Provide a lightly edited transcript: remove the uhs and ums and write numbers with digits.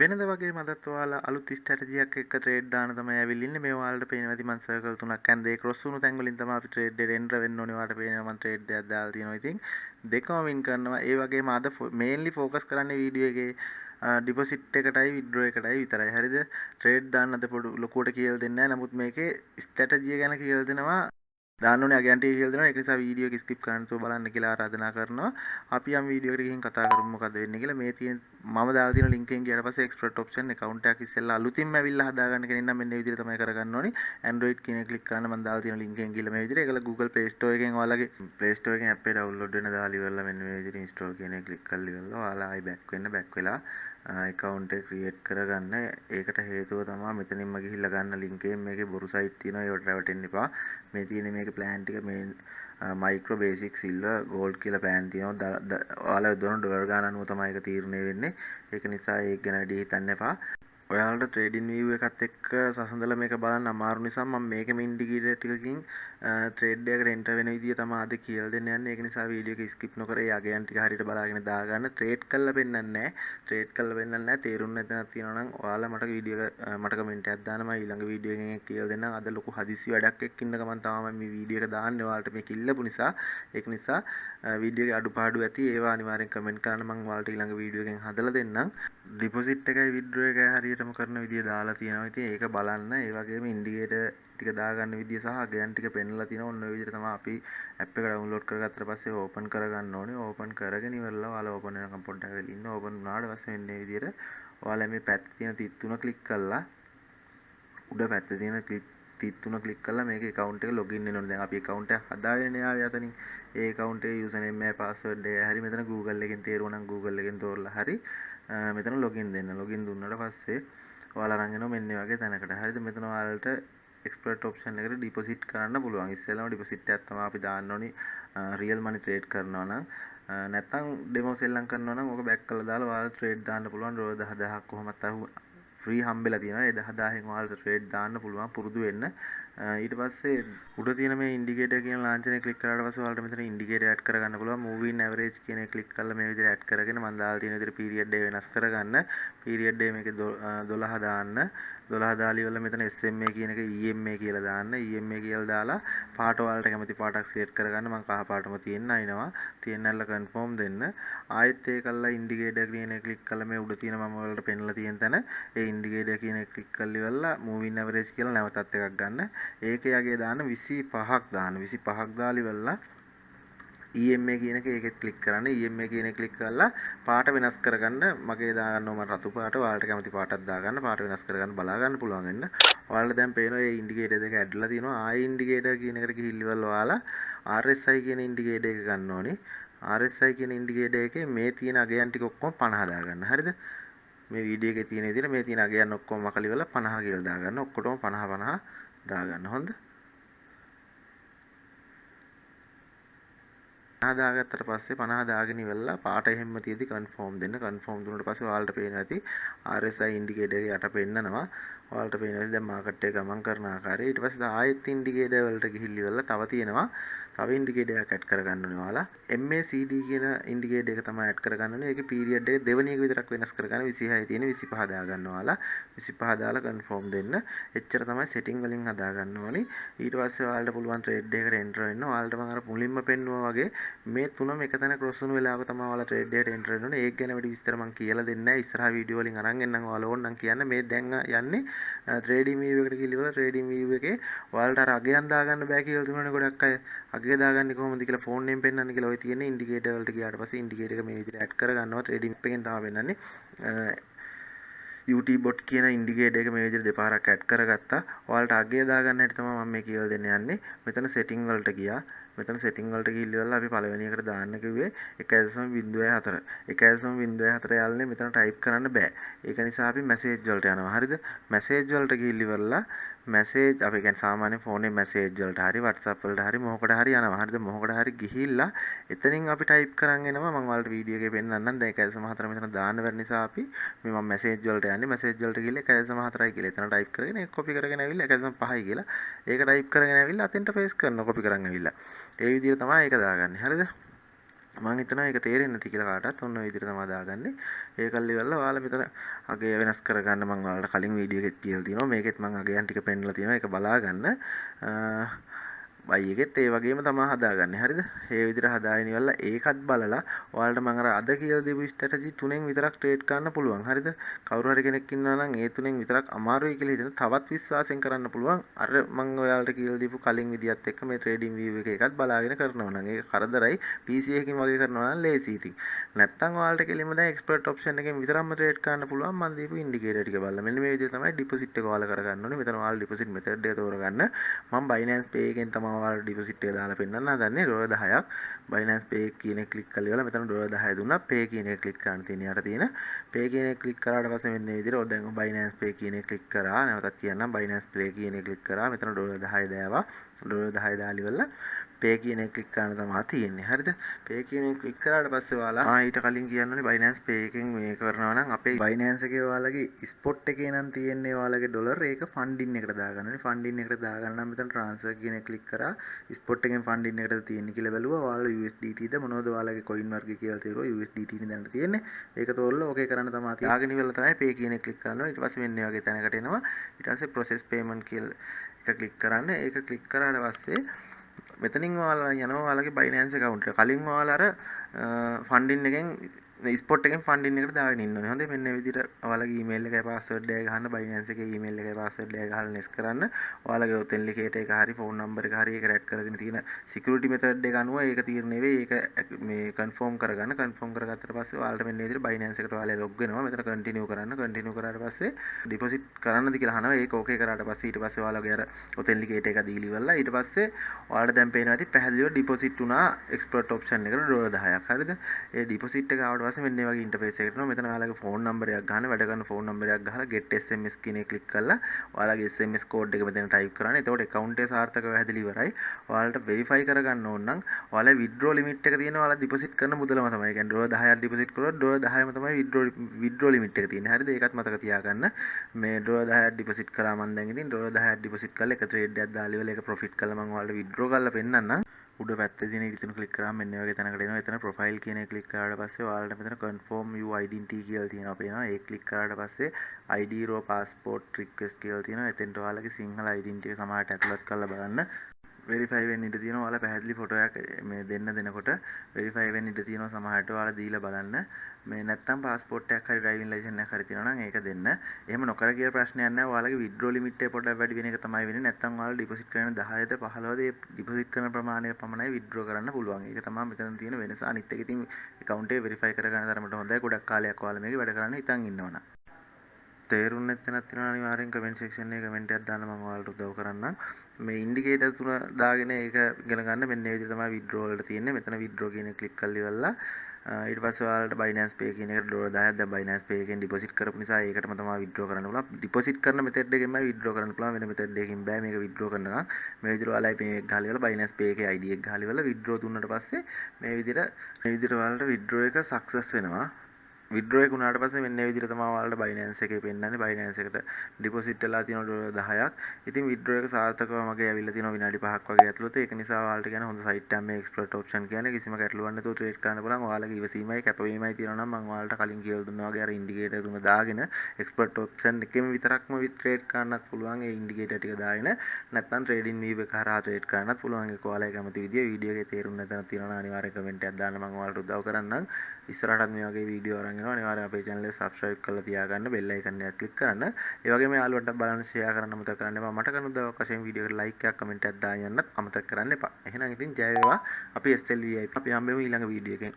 වෙනද වගේ මදත් ඔයාලා අලුත් ස්ට්‍රැටජි එකක් එක්ක ට්‍රේඩ් දාන්න තමයි ඇවිල්ලා ඉන්නේ. මේ ඔයාලට පේනවා ඉතින් මම සර්කල් තුනක් ඇන්දේ ක්‍රොස් වුණු තැන් වලින් තමයි අපි ට්‍රේඩ් එකට එන්ටර් වෙන්න ඕනේ. ඔයාලට පේනවා මම ට්‍රේඩ් දෙකක් දාලා තියෙනවා. ඉතින් දෙකම වින් කරනවා. ඒ වගේම අද මේන්ලි ફોකස් කරන්නේ වීඩියෝ එකේ ඩිපොසිට් එකටයි විත්ඩ්‍රෝ එකටයි විතරයි. හරිද? ට්‍රේඩ් දාන්න අද පොඩි ලොකුවට කියලා දෙන්නේ නැහැ. නමුත් මේකේ ස්ට්‍රැටජි ගැන කියලා දෙනවා. දාන්න ඕනේ අගයන්ට කියලා දෙනවා. ඒක නිසා වීඩියෝ එක ස්කිප් කරන්න නැතුව බලන්න කියලා ආරාධනා කරනවා. අපි යම් වීඩියෝ එකකට ගිහින් කතා කරමු මොකද වෙන්නේ කියලා. මේ තියෙන මම දාලා තියෙන link එකෙන් ගියාට පස්සේ expert option account එකක් ඉස්සෙල්ලා අලුතින්ම ඇවිල්ලා හදාගන්න කෙනෙක් නම් මෙන්න මේ විදිහට තමයි කරගන්න ඕනේ. Android කියන එක ක්ලික් කරන්න මම දාලා තියෙන link එකෙන් ගිහලා මේ විදිහට ඒකල Google Play Store එකෙන් ඔයාලගේ Play Store එකෙන් app එක download වෙන දාලා ඉවරලා මෙන්න මේ විදිහට install කියන එක ක්ලික් කරලා ඉවරලා ඔයාලා ආයි back වෙලා account එක create කරගන්න. ඒකට හේතුව තමයි මෙතනින්ම ගිහිල්ලා ගන්න link එකෙන් මේකේ බොරු site තියෙනවා ඒවට රැවටෙන්න එපා. මේ තියෙන මේකේ plan ටික මේ micro basic silver gold කියලා plan තියෙනවා. ඔයාලා දොන ඩොලර් ගාන අනුව තමයි ඒක තීරණය වෙන්නේ. ඒක නිසා ඒක ගැන වැඩි හිතන්න එපා. ඔයාලට ට්‍රේඩින් view එකත් එක්ක සසඳලා මේක බලන්න අමාරු නිසා මම මේකෙම ඉන්ඩිකේටර් ටිකකින් ට්‍රේඩ් එකකට එන්ටර් වෙන විදිය තමයි අද කියලා දෙන්න යන්නේ. ඒක නිසා වීඩියෝ එක ස්කිප් නොකර ඒ අගයන් ටික හරියට බලාගෙන දාගන්න. ට්‍රේඩ් කරලා පෙන්නන්නේ නැහැ. ට්‍රේඩ් කරලා පෙන්නන්නේ නැහැ. තේරුම් නැත්නම් තියෙනවා නම් ඔයාලා මට වීඩියෝ එක මට කමෙන්ට් එකක් දාන්න මම ඊළඟ වීඩියෝ එකෙන් කියලා දෙන්නම්. අද ලොකු හදිසි වැඩක් එක්ක ඉන්න ගමන් තමයි මේ වීඩියෝ එක දාන්නේ. ඔයාලට මේක ඉල්ලපු නිසා. ඒක නිසා වීඩියෝ එකේ අඩුපාඩු ඇති ඒවා අනිවාර්යෙන් කමෙන්ට් කරන්න මම ඔයාලට ඊළඟ වීඩියෝ එකෙන් හදලා දෙන්නම්. ඩිපොසිට් එකයි විත්ඩ්‍රෝ එකයි හරියටම කරන විදිය දාලා තියෙනවා. ඉතින් ඒක බලන්න. ඒ වගේම ඉන්ඩිකේටර් ටික දාගන්න විදිය සහ අගයන් ටික පෙන්නලා තියෙනවා. ඔන්න ඔය විදිහට තමයි අපි ඇප් එක ඩවුන්ලෝඩ් කරගත්තට පස්සේ ඕපන් කරගන්න ඕනේ. ඕපන් කරගෙන ඉවරලා ඔයාලා ඕපන් වෙනකම් පොඩ්ඩක් වෙලා ඉන්න. ඕපන් වුණාට පස්සේ මෙන්න මේ විදිහට ඔයාලා මේ පැත්තේ තියෙන තිත් තුන ක්ලික් කරලා උඩ පැත්තේ තියෙන තිත් තුන ක්ලික් කරලා මේකේ account එක login වෙන්න ඕනේ. දැන් අපි account එක හදාගෙන ආවේ අතනින්. ඒ account එකේ username එකයි password එකයි හරි මෙතන Google එකෙන් තේරුණා නම් Google එකෙන් තෝරලා හරි මෙතන login දෙන්න. login දුන්නාට පස්සේ ඔයාලා අරන් එනවා මෙන්න මේ වගේ තැනකට. හරිද? මෙතන ඔයාලට expert option එකට deposit කරන්න පුළුවන්. ඉස්සෙල්ලාම deposit එකක් තමයි අපි දාන්න ඕනි. real money trade කරනවා නම් නැත්නම් demo සෙල්ලම් කරනවා නම් ඕක back කරලා දාලා ඔයාලා trade දාන්න පුළුවන්. ඩොලර් 10000ක් කොහොමත් ෆ්‍රී හම්බෙලා තියෙනවා. ඒ 10000න් ඔයාලට ට්‍රේඩ් දාන්න පුළුවන් පුරුදු වෙන්න. ඊට පස්සේ උඩ තියෙන මේ ඉන්ඩිකේටර් කියන ලාංඡනය ක්ලික් කරාට පස්සේ ඔයාලට මෙතන ඉන්ඩිකේටර් ඇඩ් කරගන්න පුළුවන්. moving average කියන එක ක්ලික් කරලා මේ විදිහට ඇඩ් කරගෙන මම දාලා තියෙන විදිහට period day වෙනස් කරගන්න. period day මේකේ 12 දාන්න. 12 දාලා ඉවරලා මෙතන SMA කියන එක EMA කියලා දාන්න. EMA කියලා දාලා පාට ඔයාලට කැමති පාටක් සිලෙක්ට් කරගන්න. මම කහ පාටම තියෙන්න අයිනවා. තියෙන්නල්ල confirm දෙන්න. ආයෙත් ඒකල්ලා ඉන්ඩිකේටර් කියන එක ක්ලික් කරලා මේ උඩ තියෙන මම ඔයාලට පෙන්නලා තියෙන තැන ඒ ඉන්ඩිකේටර් කියන එක ක්ලික් කරලා ඉවරලා moving average කියලා නැවතත් එකක් ගන්න. ඒකේ යගේ දාන්න 25ක් දාන්න. 25ක් දාලා ඉවරලා EMA කියන එක ඒකෙත් ක්ලික් කරන්න. EMA කියන එක ක්ලික් කරලා පාට වෙනස් කරගන්න. මගේ දාගන්නවා මම රතු පාට. ඔයාලට කැමති පාටක් දාගන්න. පාට වෙනස් කරගන්න බලා ගන්න පුළුවන් වෙන්න. ඔයාලට දැන් පේනවා මේ ඉන්ඩිකේටර් දෙක ඇඩ්ලා තියෙනවා. ආයි ඉන්ඩිකේටර් කියන එකට ගිහිල්ලා ඔයාලා RSI කියන ඉන්ඩිකේටර් එක ගන්න ඕනේ. RSI කියන ඉන්ඩිකේටර් එකේ මේ තියෙන අගයන් ටික ඔක්කොම 50 දාගන්න. හරිද? මේ වීඩියෝ එකේ තියෙන විදිහට මේ තියෙන අගයන් ඔක්කොම මකලි වල 50 කියලා දාගන්න. ඔක්කොටම 50 දාගන්න. හොඳද? 50 දාගත්තට පස්සේ 50 දාගෙන ඉවරලා පාට එහෙම්ම තියදී කන්ෆර්ම් දෙන්න. කන්ෆර්ම් දුන්නාට පස්සේ ඔයාලට පේනවා ඇති RSI ඉන්ඩිකේටර් එක යට පෙන්නනවා. ඔයාලට පේනවා දැන් මාකට් එක ගමන් කරන ආකාරය. ඊට පස්සේ ආයෙත් ඉන්ඩිකේටර් වලට ගිහිල්ලා ඉවරලා තව තියෙනවා. තව ඉන්ඩිකේටර් එකක් ඇඩ් කරගන්න ඕනේ ඔයාලා. MACD කියන ඉන්ඩිකේටර් එක තමයි ඇඩ් කරගන්න ඕනේ. ඒකේ පීරියඩ් එක දෙවෙනි එක විතරක් වෙනස් කරගන්න. 26 තියෙන 25 දාගන්න ඔයාලා. 25 දාලා කන්ෆර්ම් දෙන්න. එච්චර තමයි සෙටින් වලින් හදාගන්න ඕනේ. ඊට පස්සේ ඔයාලට පුළුවන් ට්‍රේඩ් එකකට එන්ටර් වෙන්න. ඔයාලට මම අර මුලින්ම පෙන්නුවා වගේ මේ තුනම එක තැන ක්‍රොස් වුණු වෙලාවක තමයි ඔයාලා ට්‍රේඩ් එකට එන්ටර් වෙන්න ඕනේ. ඒක ගැන වැඩි විස්තර මම කියලා දෙන්නේ නැහැ. ඉස්සරහා වීඩියෝ වලින් අරන් එන්නම් ඔයාලා ඕනනම් කියන්න. මේ දැන් යන්නේ ට්‍රේඩින් view එකට ගිහිල්ලා ට්‍රේඩින් view එකේ ඔයාලට අර අගයන් දාගන්න බෑ කියලා තිබුණානේ ගොඩක් අය. අගය දාගන්නේ කොහොමද කියලා ෆෝන් එකෙන් පෙන්නන්න කියලා ඔය තියෙන ඉන්ඩිකේටර් වලට ගියාට පස්සේ ඉන්ඩිකේටර් එක මේ විදිහට ඇඩ් කරගන්නවා. ට්‍රේඩින් එකෙන් තමයි පෙන්නන්නේ. UT bot කියන ඉන්ඩිකේටර් එක මේ විදිහට දෙපාරක් ඇඩ් කරගත්තා. ඔයාලට අගය දාගන්න හැටි තමයි මම මේ කියලා දෙන්න යන්නේ. මෙතන setting වලට ගියා. මෙතන setting වලට ගිහිල්ලා අපි පළවෙනි එකට දාන්න කිව්වේ 1.04. 1.04 යාළුවනේ මෙතන type කරන්න බෑ. ඒක නිසා අපි message වලට යනවා. හරිද? message වලට ගිහිල්ලා message අපි කියන්නේ සාමාන්‍ය ෆෝන් එකේ message වලට හරි WhatsApp වලට හරි මොකකට හරි යනවා. හරිද? මොකකට හරි ගිහිල්ලා එතනින් අපි type කරන් එනවා. මම ඔයාලට වීඩියෝ එකේ පෙන්නන්නම්. දැන් 1.04 මෙතන දාන්න බැරි නිසා අපි මේ මම message වලට යන්නේ. message වලට ගිහිල්ලා 1.04යි කියලා එතන type කරගෙන ඒක copy කරගෙන ඇවිල්ලා 1.5යි කියලා ඒක type කරගෙන ඇවිල්ලා අතෙන්ට paste කරනවා copy කරන් ඇවිල්ලා. ඒ විදිහට තමයි ඒක දාගන්නේ. හරිද? මම හිතනවා ඒක තේරෙන්නේ නැති කියලා කාටවත් ඔන්න ඔය විදිහට තමයි දාගන්නේ. ඒකල්ලි වෙලා ඔයාලා මෙතන අගය වෙනස් කරගන්න මම ඔයාලට කලින් වීඩියෝ එකෙත් කියලා තියෙනවා. මේකෙත් මම අගයන් ටික පෙන්නලා තියෙනවා. ඒක බලාගන්න. බයි එකෙත් ඒ වගේම තමයි හදාගන්නේ. හරිද? ඒ විදිහට හදාගෙන ඉවරලා ඒකත් බලලා ඔයාලට මම අර අද කියලා දීපු ස්ට්‍රැටජි තුනෙන් විතරක් ට්‍රේඩ් කරන්න පුළුවන්. හරිද? කවුරු හරි කෙනෙක් ඉන්නවා නම් ඒ තුනෙන් විතරක් අමාරුයි කියලා හිතන තවත් විශ්වාසයෙන් කරන්න පුළුවන්. අර මම ඔයාලට කියලා දීපු කලින් විදියත් එක්ක මේ ට්‍රේඩින් view එක එකත් බලාගෙන කරනවා නම් ඒක කරදරයි. PC එකකින් වගේ කරනවා නම් ලේසි ඉතින්. නැත්තම් ඔයාලට කෙලින්ම දැන් expert option එකෙන් විතරක්ම ට්‍රේඩ් කරන්න පුළුවන්. මම දීපු ඉන්ඩිකේටර් ටික බලලා. මෙන්න මේ විදිහ තමයි ඩිපොසිට් එක ඔයාලා කරගන්න ඕනේ. මෙතන ඔයාලා ඩිපොසිට් මෙතඩ් එක තෝරගන්න. මම Binance Pay එකෙන් තමයි ඔයාලා ඩිපොසිට් එක දාලා පෙන්නන්න හදන්නේ $10ක්. Binance Pay කියන එක ක්ලික් කරලා ඉවරලා මෙතන $10 දුන්නා. Pay කියන එක ක්ලික් කරන්න තියෙන යට තියෙන. Pay කියන එක ක්ලික් කරාට පස්සේ මෙන්න මේ විදිහට දැන් Binance Pay කියන එක ක්ලික් කරා. නැවතත් කියන්නම් Binance Pay කියන එක ක්ලික් කරා. මෙතන $10 දාවා. $10 දාලා ඉවරලා Pay කියන එක ක්ලික් කරන්න තමයි තියෙන්නේ. හරිද? Pay කියන එක ක්ලික් කරාට පස්සේ ඔයාලා ඊට කලින් කියන්න ඕනේ Binance Pay එකෙන් මේ කරනවා නම් අපේ Binance එකේ ඔයාලගේ spot එකේ නම් තියෙන්නේ ඔයාලගේ ඩොලර් ඒක ෆන්ඩින් එකට දාගන්න ඕනේ. ෆන්ඩින් එකට දාගන්න නම් මෙතන transfer කියන එක ක්ලික් කරා. spot එකෙන් ෆන්ඩින් එකට තියෙන්නේ කියලා බැලුවා. ඔයාලා USDT ද මොනවද ඔයාලගේ coin වර්ගය කියලා තේරුවා. USDT නේ දැන් තියෙන්නේ. ඒක තෝරලා ඕකේ කරන්න තමයි තියෙන්නේ. යාගෙන ඉවරලා තමයි Pay කියන එක ක්ලික් කරන්න ඕනේ. ඊට පස්සේ මෙන්න මේ වගේ තැනකට එනවා. ඊට පස්සේ process payment කියලා එක ක්ලික් කරන්න. ඒක ක්ලික් කරාට පස්සේ මෙතනින් ඔයාලා යනවා ඔයාලගේ Binance account එක. කලින් ඔයාලා අර ෆන්ඩින් එකෙන් ස්පොට් එකෙන් ෆන්ඩින් එකට දාගෙන ඉන්න ඕනේ. හොඳයි මෙන්න මේ විදිහට ඔයාලගේ ඊමේල් එකයි පාස්වර්ඩ් එකයි ගහන්න Binance එකේ ඊමේල් එකයි පාස්වර්ඩ් එකයි ගහලා නෙස් කරන්න. ඔයාලගේ ඔතෙන්ලිකේටර් එක හරි ෆෝන් නම්බර් එක හරි ඒක රැඩ් කරගෙන තියෙන සිකියුරිටි මෙතඩ් එක අනුව ඒක තීරණය වෙයි. ඒක මේ කන්ෆර්ම් කරගන්න. කන්ෆර්ම් කරගත්තට පස්සේ ඔයාලට මෙන්න මේ විදිහට Binance එකට ඔයාලා ලොග් වෙනවා. මෙතන කන්ටිනියු කරන්න. කන්ටිනියු කරාට පස්සේ ඩිපොසිට් කරන්නද කියලා අහනවා. ඒක ඕකේ කරාට පස්සේ ඊට පස්සේ ඔයාලගේ අර ඔතෙන්ලිකේටර් එක දීලි ඉවරලා ඊට පස්සේ ඔයාලට දැන් පේනවා ඇති පැහැදිලිව ඩිපොසිට් වුණා expert option එකට $10ක්. හරිද? ඒ ඩිපොසිට් එක ආවට පස්සේ මෙන්න මේ වගේ ඉන්ටර්ෆේස් එකකට එනවා. මෙතන ඔයාලගේ ෆෝන් නම්බරයක් ගන්න. වැඩ කරන ෆෝන් නම්බරයක් ගහලා get SMS කියන එක ක්ලික් කරලා ඔයාලගේ SMS කෝඩ් එක මෙතන ටයිප් කරන්න. එතකොට account එක සාර්ථකව හැදිලි ඉවරයි. ඔයාලට verify කරගන්න ඕන නම් ඔයාලා withdraw limit එක තියෙනවා. ඔයාලා deposit කරන මුදලම තමයි. ඒ කියන්නේ $10ක් deposit කරොත් $10ම තමයි withdraw limit එක තියෙන්නේ. හරිද? ඒකත් මතක තියාගන්න. මේ $10ක් deposit කරා මම දැන් ඉතින් $10ක් deposit කරලා එක trade එකක් දාලා ඉවරලා ඒක profit කරලා මම ඔයාලට withdraw කරලා පෙන්නන්නම්. උඩ පැත්තේ තියෙන ඉතින් ක්ලික් කරාම මෙන්න වගේ තැනකට එනවා. එතන ප්‍රොෆයිල් කියන එක ක්ලික් කරාට පස්සේ ඔයාලට මෙතන confirm your identity කියලා තියෙනවා පේනවා. ඒක ක්ලික් කරාට පස්සේ ID raw passport request කියලා තියෙනවා. එතෙන්ට ඔයාලගේ සිංහල identity එක සමහරට ඇතුළත් කරලා බලන්න. වෙරිෆයි වෙන්න ඉඩ තියෙනවා. ඔයාලා පැහැදිලි ෆොටෝ එකක් මේ දෙනකොට වෙරිෆයි වෙන්න ඉඩ තියෙනවා. සමහරට ඔයාලා දීලා බලන්න. මේ නැත්තම් પાස්පෝර්ට් එකක් හරි ඩ්‍රයිවිං ලයිසන්ස් එකක් හරි තියෙනවා නම් ඒක දෙන්න. එහෙම නොකර කියලා ප්‍රශ්නයක් නැහැ. ඔයාලගේ withdrawal limit එක පොඩ්ඩක් වැඩි වෙන එක තමයි වෙන්නේ. නැත්තම් ඔයාලා ඩිපොසිට් කරන 10ද 15ද ඒ ඩිපොසිට් කරන ප්‍රමාණය පමණයි withdraw කරන්න පුළුවන්. ඒක තමයි මෙතන තියෙන වෙනස. අනිත් එක ඉතින් account එක verify කරගන්න තරමට හොඳයි. ගොඩක් කාලයක් ඔයාලා මේක වැඩ කරන්න හිතන් ඉන්නවනම්. තේරුන්නේ නැත්නම් තියෙනවා අනිවාර්යෙන් කමෙන්ට් සෙක්ෂන් එකේ කමෙන්ට් එකක් දාන්න මම ඔයාලට උදව් කරන්නම්. මේ ඉන්ඩිකේටර් තුන දාගෙන ඒක ඉගෙන ගන්න මෙන්න මේ විදිහට තමයි withdraw වලට තියෙන්නේ. මෙතන withdraw කියන එක ක්ලික් කරලා ඉවරලා ඊට පස්සේ ඔයාලට Binance Pay කියන එකට $10ක් දැන් Binance Pay එකෙන් deposit කරපු නිසා ඒකටම තමයි withdraw කරන්න පුළුවන්. deposit කරන method එකෙන්මයි withdraw කරන්න පුළුවන්. වෙන method එකකින් බෑ මේක withdraw කරනවා. මේ විදිහට ඔයාලා pay එක ගහලා ඉවරලා Binance Pay එකේ ID එක ගහලා ඉවරලා withdraw දුන්නට පස්සේ මේ විදිහට ඔයාලට withdraw එක success වෙනවා. withdraw එක උනාට පස්සේ මෙන්න මේ විදිහට තමයි ඔයාලට Binance එකේ පෙන්නන්නේ. Binance එකට deposit වෙලා තියෙන $10ක්. ඉතින් withdraw එක සාර්ථකව මගේ ඇවිල්ලා තියෙනවා විනාඩි 5ක් වගේ ඇතුළත. ඒක නිසා ඔයාලට කියන හොඳ site එකක් මේ expert option කියන්නේ කිසිම ගැටලුවක් නැතුව trade කරන්න පුළුවන්. ඔයාලගේ ඉවසීමයි කැපවීමයි තියෙනවා නම් මම ඔයාලට කලින් කියලා දුන්නා වගේ අර indicator තුන දාගෙන expert option එකෙම විතරක්ම trade කරන්නත් පුළුවන්. ඒ indicator ටික දාගෙන නැත්නම් trading view එක හරහා trade කරන්නත් පුළුවන්. ඒක ඔයාලගේ කැමති විදිය. වීඩියෝ එකේ තේරුම් නැතන තියෙනවා නම් අනිවාර්යෙන් comment එකක් දාන්න මම ඔයාලට උදව් කරන්නම්. ඉස්සරහටත් මේ වගේ වීඩියෝ අරන් එනවා. අනිවාර්යෙන් අපේ channel එක subscribe කරලා තියාගන්න. bell icon එක click කරන්න. ඒ වගේම යාළුවන්ට බලන්න share කරන්න අමතක කරන්න එපා. මට කරන උදව්වක් වශයෙන් වීඩියෝ එකට like එකක් comment එකක් දාන්න යන්නත් අමතක කරන්න එපා. එහෙනම් ඉතින් ජය වේවා. අපි SLVI අපි හම්බෙමු ඊළඟ වීඩියෝ එකෙන්.